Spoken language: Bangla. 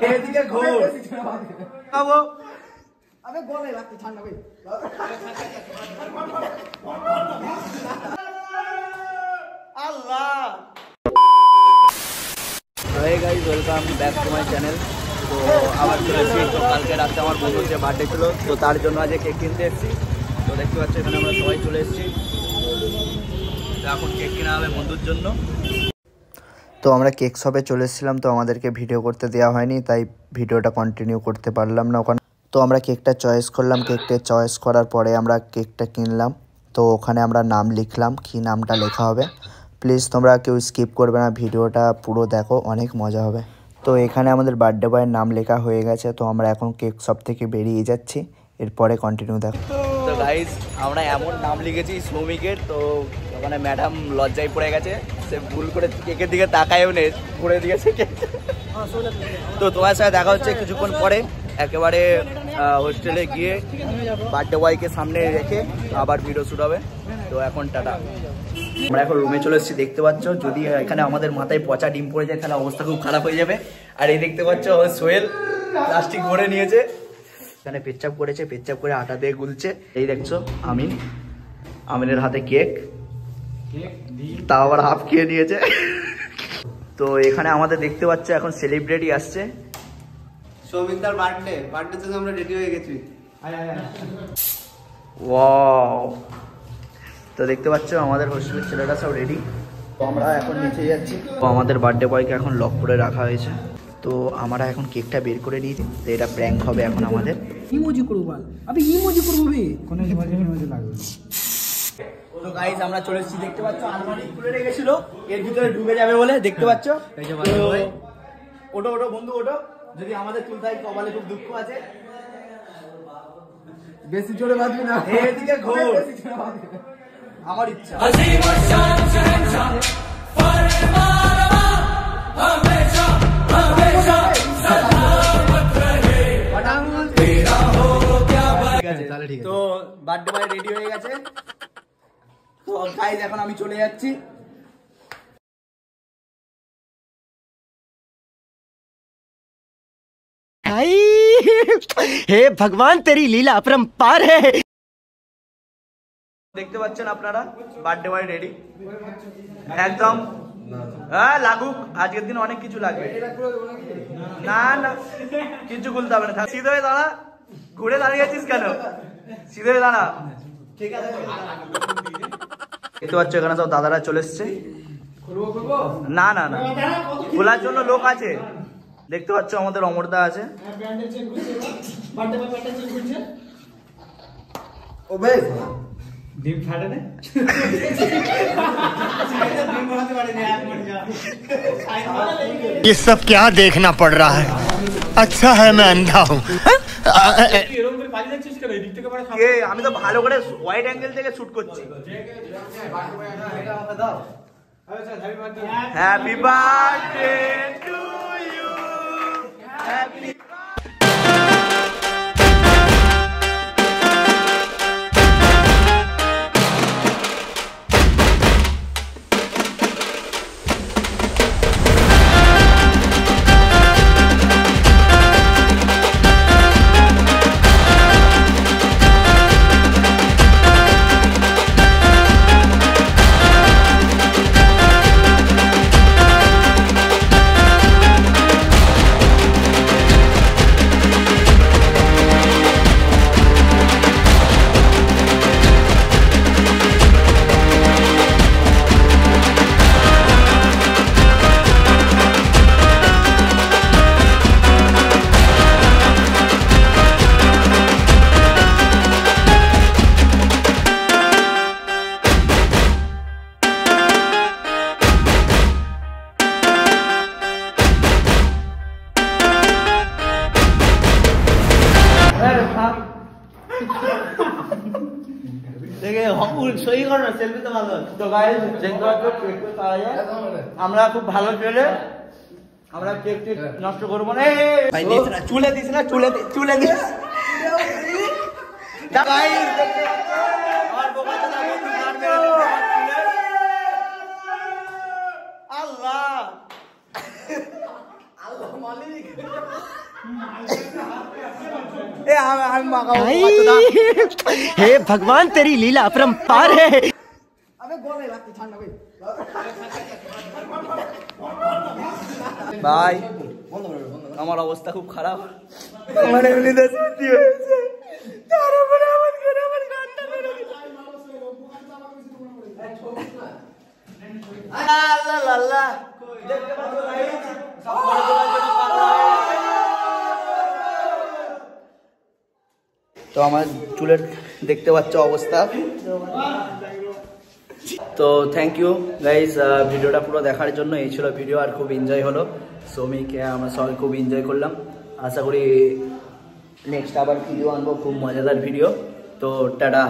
এদিকে ঘোর খাবো আবে গলায় লাগতে ঠান্ডা ভাই আল্লাহ। Hey guys, welcome back to my channel. তো আবার চলে এসেছি। তো কালকে রাতে আমার বন্ধুর যে বার্থডে ছিল, তো তার জন্য আজ কেক কিনতে এসেছি। তো দেখতে পাচ্ছ এখানে আমরা সবাই চলে এসেছি। তো এখন কেক কেনা হবে বন্ধুর জন্য। তো আমরা কেক শপে চলে এসেছিলাম, তো আমাদেরকে ভিডিও করতে দেওয়া হয়নি, তাই ভিডিওটা কন্টিনিউ করতে পারলাম না ওখানে। তো আমরা কেকটা চয়েস করলাম, কেকটা চয়েস করার পরে আমরা কেকটা কিনলাম। তো ওখানে আমরা নাম লিখলাম, কি নামটা লেখা হবে। প্লিজ তোমরা কেউ স্কিপ করবে না, ভিডিওটা পুরো দেখো, অনেক মজা হবে। তো এখানে আমাদের বার্থডে বয়ের নাম লেখা হয়ে গেছে। তো আমরা এখন কেক শপ থেকে বেরিয়ে যাচ্ছি, এরপরে কন্টিনিউ দেখো। তো গাইস, আমরা এমন নাম লিখেছি শ্রমিকের, তো ওখানে ম্যাডাম লজ্জায় পড়ে গেছে, সে ভুল করে কেকের দিকে তাকায়ও নেই, পড়ে দিয়েছে কেক। তো তোমার সাথে দেখা হচ্ছে কিছুক্ষণ পরে, একেবারে হোস্টেলে গিয়ে বার্থডে বয়কে সামনে রেখে আবার ভিডিও শুট হবে। তো এখন টাটা। আমরা এখন রুমে চলে এসেছি, দেখতে পাচ্ছ। যদি এখানে আমাদের মাথায় পচা ডিম পড়ে যায় তাহলে অবস্থা খুব খারাপ হয়ে যাবে। আর এই দেখতে পাচ্ছ সোহেল প্লাস্টিক ভরে নিয়েছে, এখানে পেচ্চাপ করেছে, পেচ্চাপ করে আটা দিয়ে গুলছে। এই দেখছো আমিনের হাতে কেক, তাও আবার হাফ খেয়ে নিয়েছে। তো এখানে আমাদের দেখতে পাচ্ছ এখন সেলিব্রিটি আসছে। সৌমিকদার বার্থডে জন্য আমরা রেডি হয়ে গেছি। ওয়াও, তো দেখতে পাচ্ছ আমাদের হোস্টেলের ছেলেরা সব রেডি। তো আমরা এখন নিচে যাচ্ছি। তো আমাদের বার্থডে বয়কে এখন লক করে রাখা হয়েছে। তো আমরা এখন কেকটা বের করে নিয়েছি। তো এটা প্র্যাঙ্ক হবে এখন আমাদের। ইমোজি করব বল, আবে ইমোজি করব বে, কোন ইমোজি লাগবে। তো গাইস, আমরা চলে এসেছি, দেখতে পাচ্ছ আলমারি খুলে রেখেছিল, এর ভিতরে ঢুকে যাবে বলে। দেখতে পাচ্ছ, ওটো ওটো বন্ধু ওটো, যদি আমাদের তুলতে হয় কপালে খুব দুঃখ আছে। বেশি জোরে বাজবি না, এদিকে ঘোর, আমার ইচ্ছা। তো বার্থডে বয় রেডি হয়ে গেছে। তো গাইস, এখন আমি চলে যাচ্ছি। हे भगवान तेरी लीला अपरंपार है। দেখতে পাচ্ছেন আপনারা বার্থডে বয় রেডি একদম। হ্যাঁ লাগুক, আজকের দিন অনেক কিছু লাগবে। না না, কিছু খুলতে হবে না। সিধে হয়ে দাঁড়া, ঘুরে দাঁড়িয়েছিস কেন? সিধে হয়ে দাঁড়া, ঠিক আছে। দেখতে পাচ্ছ এখানে সব দাদারা চলে এসছে। না না না, খোলার জন্য লোক আছে। দেখতে পাচ্ছ আমাদের অমরদা আছে। ও ভাই ডিম ফাটে না, ये सब क्या देखना पड़ रहा है। अच्छा है मैं अंधा हूँ। আমি তো ভালো করে ওয়াইড অ্যাঙ্গেল থেকে শুট করছি। Happy birthday to you, happy. আমরা খুব ভালো ছেলে, আমরা কেক টেক নষ্ট করবো না। চুলে দিস না, চুলে দিস। আল্লাহ আল্লাহ মালিক। আমি মাখাবো हे भगवान तेरी लीला अपरंपार है। ভাই আমার অবস্থা খুব খারাপ, আমার এমনিতে সত্যি হয়েছে, তার উপরে আমার গানটা বেরো গেছে। আল্লাহ আল্লাহ, দেখতে পাচ্ছ গাইস, সব করে দেওয়ার জন্য পাগলা হয়ে গেছে। তো আমার চুলের দেখতে পাচ্ছ অবস্থা। তো থ্যাংক ইউ গাইজ ভিডিওটা পুরো দেখার জন্য। এই ছিল ভিডিও, আর খুব এনজয় হলো। সৌমিকে আমরা সবাই খুব এনজয় করলাম। আশা করি নেক্সট আবার ভিডিও আনবো, খুব মজাদার ভিডিও। তো টাটা।